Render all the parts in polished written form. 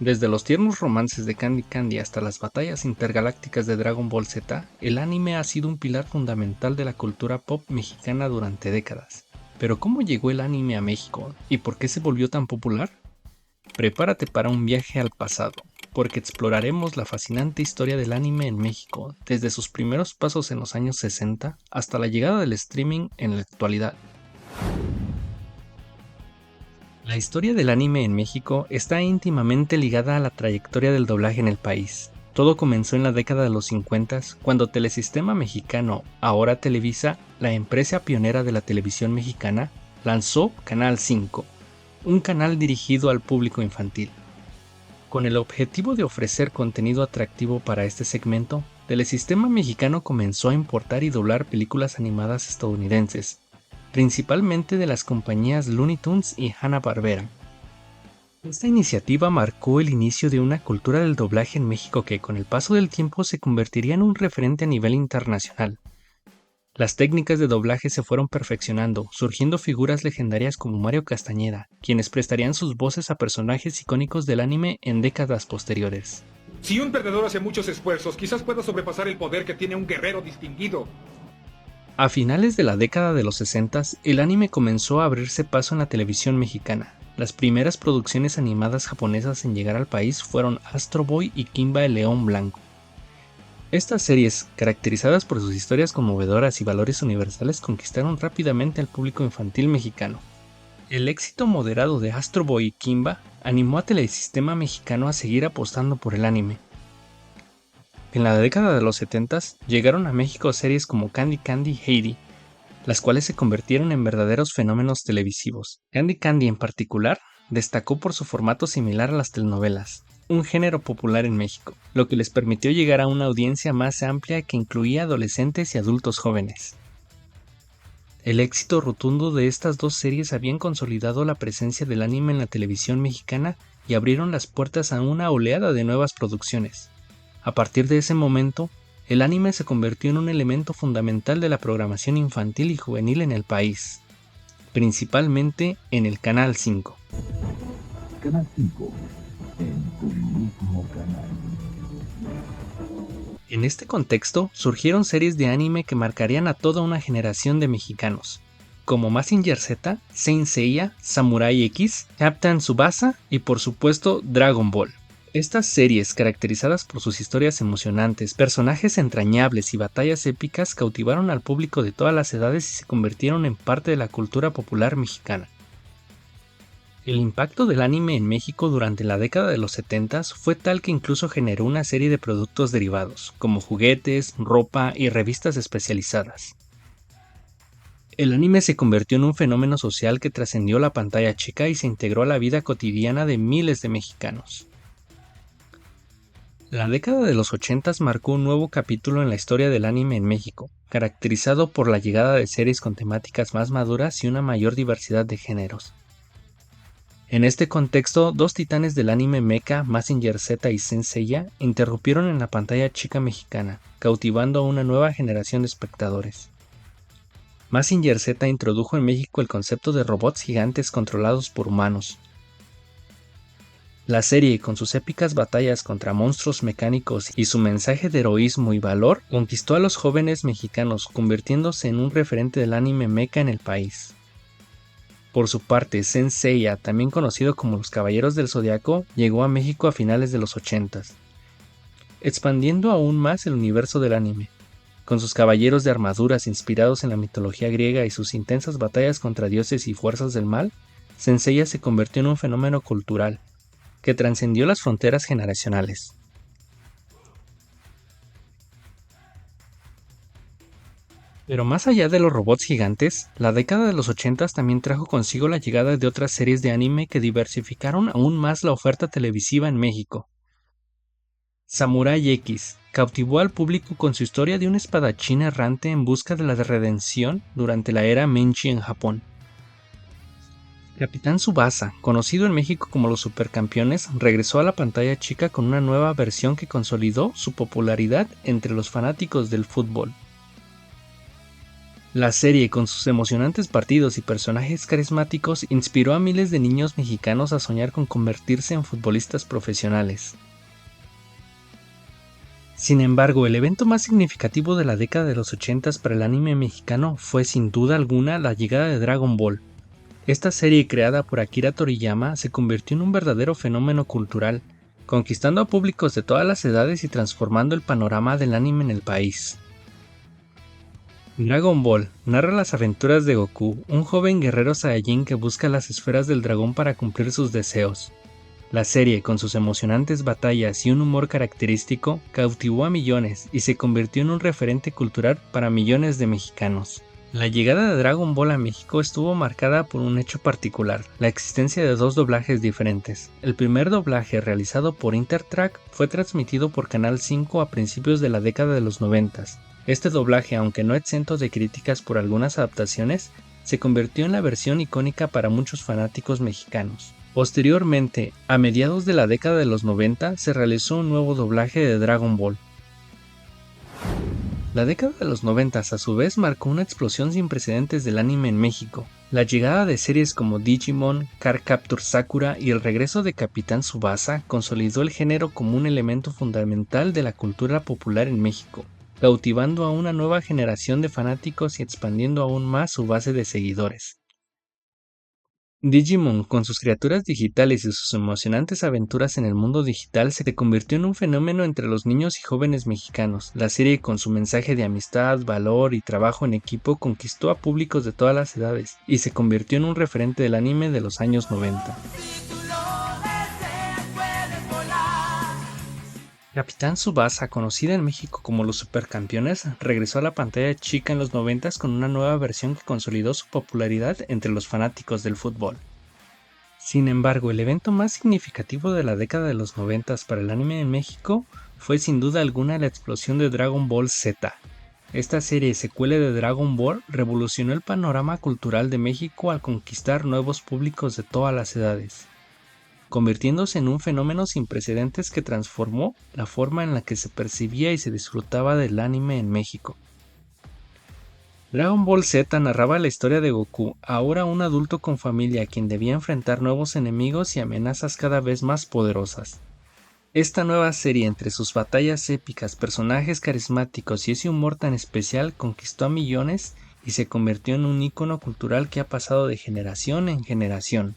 Desde los tiernos romances de Candy Candy hasta las batallas intergalácticas de Dragon Ball Z, el anime ha sido un pilar fundamental de la cultura pop mexicana durante décadas. Pero ¿cómo llegó el anime a México y por qué se volvió tan popular? Prepárate para un viaje al pasado, porque exploraremos la fascinante historia del anime en México, desde sus primeros pasos en los años 60 hasta la llegada del streaming en la actualidad. La historia del anime en México está íntimamente ligada a la trayectoria del doblaje en el país. Todo comenzó en la década de los 50, cuando Telesistema Mexicano, ahora Televisa, la empresa pionera de la televisión mexicana, lanzó Canal 5, un canal dirigido al público infantil. Con el objetivo de ofrecer contenido atractivo para este segmento, Telesistema Mexicano comenzó a importar y doblar películas animadas estadounidenses, principalmente de las compañías Looney Tunes y Hanna-Barbera. Esta iniciativa marcó el inicio de una cultura del doblaje en México que con el paso del tiempo se convertiría en un referente a nivel internacional. Las técnicas de doblaje se fueron perfeccionando, surgiendo figuras legendarias como Mario Castañeda, quienes prestarían sus voces a personajes icónicos del anime en décadas posteriores. Si un perdedor hace muchos esfuerzos, quizás pueda sobrepasar el poder que tiene un guerrero distinguido. A finales de la década de los 60, el anime comenzó a abrirse paso en la televisión mexicana. Las primeras producciones animadas japonesas en llegar al país fueron Astro Boy y Kimba el León Blanco. Estas series, caracterizadas por sus historias conmovedoras y valores universales, conquistaron rápidamente al público infantil mexicano. El éxito moderado de Astro Boy y Kimba animó a Telesistema Mexicano a seguir apostando por el anime. En la década de los 70 llegaron a México series como Candy Candy y Heidi, las cuales se convirtieron en verdaderos fenómenos televisivos. Candy Candy en particular destacó por su formato similar a las telenovelas, un género popular en México, lo que les permitió llegar a una audiencia más amplia que incluía adolescentes y adultos jóvenes. El éxito rotundo de estas dos series habían consolidado la presencia del anime en la televisión mexicana y abrieron las puertas a una oleada de nuevas producciones. A partir de ese momento, el anime se convirtió en un elemento fundamental de la programación infantil y juvenil en el país, principalmente en el Canal 5. Canal 5, en tu mismo canal. En este contexto, surgieron series de anime que marcarían a toda una generación de mexicanos, como Mazinger Z, Saint Seiya, Samurai X, Captain Tsubasa y por supuesto Dragon Ball. Estas series, caracterizadas por sus historias emocionantes, personajes entrañables y batallas épicas, cautivaron al público de todas las edades y se convirtieron en parte de la cultura popular mexicana. El impacto del anime en México durante la década de los 70 fue tal que incluso generó una serie de productos derivados, como juguetes, ropa y revistas especializadas. El anime se convirtió en un fenómeno social que trascendió la pantalla chica y se integró a la vida cotidiana de miles de mexicanos. La década de los 80 marcó un nuevo capítulo en la historia del anime en México, caracterizado por la llegada de series con temáticas más maduras y una mayor diversidad de géneros. En este contexto, dos titanes del anime mecha, Mazinger Z y Saint Seiya, interrumpieron en la pantalla chica mexicana, cautivando a una nueva generación de espectadores. Mazinger Z introdujo en México el concepto de robots gigantes controlados por humanos. La serie, con sus épicas batallas contra monstruos mecánicos y su mensaje de heroísmo y valor, conquistó a los jóvenes mexicanos, convirtiéndose en un referente del anime mecha en el país. Por su parte, Saint Seiya, también conocido como los Caballeros del Zodiaco, llegó a México a finales de los 80, expandiendo aún más el universo del anime. Con sus caballeros de armaduras inspirados en la mitología griega y sus intensas batallas contra dioses y fuerzas del mal, Saint Seiya se convirtió en un fenómeno cultural que trascendió las fronteras generacionales. Pero más allá de los robots gigantes, la década de los 80 también trajo consigo la llegada de otras series de anime que diversificaron aún más la oferta televisiva en México. Samurai X cautivó al público con su historia de un espadachín errante en busca de la redención durante la era Meiji en Japón. Capitán Tsubasa, conocido en México como los Supercampeones, regresó a la pantalla chica con una nueva versión que consolidó su popularidad entre los fanáticos del fútbol. La serie, con sus emocionantes partidos y personajes carismáticos, inspiró a miles de niños mexicanos a soñar con convertirse en futbolistas profesionales. Sin embargo, el evento más significativo de la década de los 80 para el anime mexicano fue sin duda alguna la llegada de Dragon Ball. Esta serie, creada por Akira Toriyama, se convirtió en un verdadero fenómeno cultural, conquistando a públicos de todas las edades y transformando el panorama del anime en el país. Dragon Ball narra las aventuras de Goku, un joven guerrero Saiyajin que busca las esferas del dragón para cumplir sus deseos. La serie, con sus emocionantes batallas y un humor característico, cautivó a millones y se convirtió en un referente cultural para millones de mexicanos. La llegada de Dragon Ball a México estuvo marcada por un hecho particular, la existencia de dos doblajes diferentes. El primer doblaje, realizado por Intertrack, fue transmitido por Canal 5 a principios de la década de los 90. Este doblaje, aunque no exento de críticas por algunas adaptaciones, se convirtió en la versión icónica para muchos fanáticos mexicanos. Posteriormente, a mediados de la década de los 90, se realizó un nuevo doblaje de Dragon Ball. La década de los 90 a su vez marcó una explosión sin precedentes del anime en México. La llegada de series como Digimon, Cardcaptor Sakura y el regreso de Capitán Tsubasa consolidó el género como un elemento fundamental de la cultura popular en México, cautivando a una nueva generación de fanáticos y expandiendo aún más su base de seguidores. Digimon, con sus criaturas digitales y sus emocionantes aventuras en el mundo digital, se convirtió en un fenómeno entre los niños y jóvenes mexicanos. La serie, con su mensaje de amistad, valor y trabajo en equipo, conquistó a públicos de todas las edades y se convirtió en un referente del anime de los años 90. Capitán Tsubasa, conocida en México como Los Supercampeones, regresó a la pantalla chica en los 90 con una nueva versión que consolidó su popularidad entre los fanáticos del fútbol. Sin embargo, el evento más significativo de la década de los 90 para el anime en México fue sin duda alguna la explosión de Dragon Ball Z. Esta serie secuela de Dragon Ball revolucionó el panorama cultural de México al conquistar nuevos públicos de todas las edades, convirtiéndose en un fenómeno sin precedentes que transformó la forma en la que se percibía y se disfrutaba del anime en México. Dragon Ball Z narraba la historia de Goku, ahora un adulto con familia quien debía enfrentar nuevos enemigos y amenazas cada vez más poderosas. Esta nueva serie, entre sus batallas épicas, personajes carismáticos y ese humor tan especial, conquistó a millones y se convirtió en un ícono cultural que ha pasado de generación en generación.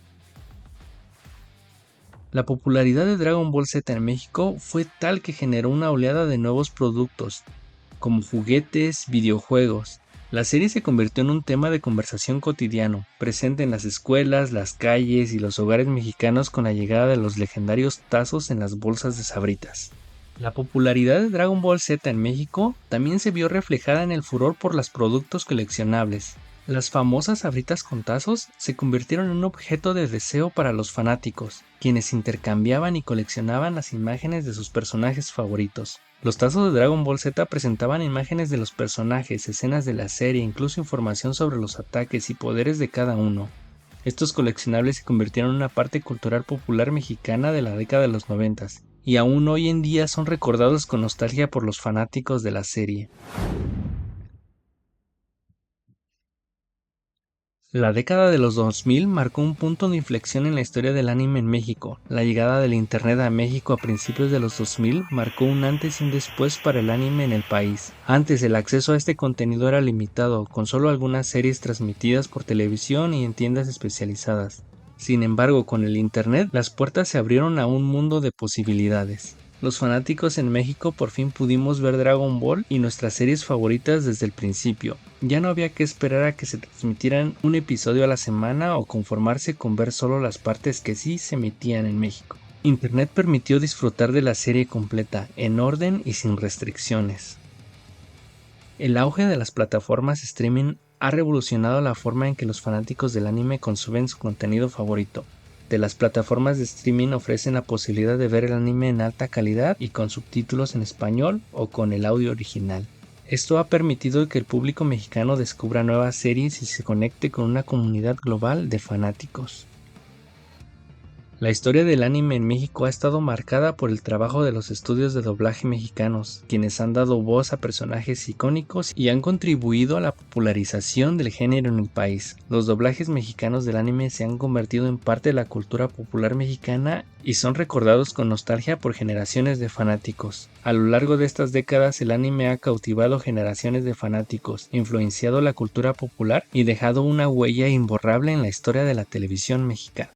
La popularidad de Dragon Ball Z en México fue tal que generó una oleada de nuevos productos, como juguetes, videojuegos. La serie se convirtió en un tema de conversación cotidiano, presente en las escuelas, las calles y los hogares mexicanos con la llegada de los legendarios tazos en las bolsas de Sabritas. La popularidad de Dragon Ball Z en México también se vio reflejada en el furor por los productos coleccionables. Las famosas Sabritas con tazos se convirtieron en un objeto de deseo para los fanáticos, quienes intercambiaban y coleccionaban las imágenes de sus personajes favoritos. Los tazos de Dragon Ball Z presentaban imágenes de los personajes, escenas de la serie, incluso información sobre los ataques y poderes de cada uno. Estos coleccionables se convirtieron en una parte cultural popular mexicana de la década de los 90 y aún hoy en día son recordados con nostalgia por los fanáticos de la serie. La década de los 2000 marcó un punto de inflexión en la historia del anime en México. La llegada del Internet a México a principios de los 2000 marcó un antes y un después para el anime en el país. Antes, el acceso a este contenido era limitado, con solo algunas series transmitidas por televisión y en tiendas especializadas. Sin embargo, con el Internet, las puertas se abrieron a un mundo de posibilidades. Los fanáticos en México por fin pudimos ver Dragon Ball y nuestras series favoritas desde el principio. Ya no había que esperar a que se transmitieran un episodio a la semana o conformarse con ver solo las partes que sí se emitían en México. Internet permitió disfrutar de la serie completa, en orden y sin restricciones. El auge de las plataformas streaming ha revolucionado la forma en que los fanáticos del anime consumen su contenido favorito. Las plataformas de streaming ofrecen la posibilidad de ver el anime en alta calidad y con subtítulos en español o con el audio original. Esto ha permitido que el público mexicano descubra nuevas series y se conecte con una comunidad global de fanáticos. La historia del anime en México ha estado marcada por el trabajo de los estudios de doblaje mexicanos, quienes han dado voz a personajes icónicos y han contribuido a la popularización del género en el país. Los doblajes mexicanos del anime se han convertido en parte de la cultura popular mexicana y son recordados con nostalgia por generaciones de fanáticos. A lo largo de estas décadas, el anime ha cautivado generaciones de fanáticos, influenciado la cultura popular y dejado una huella imborrable en la historia de la televisión mexicana.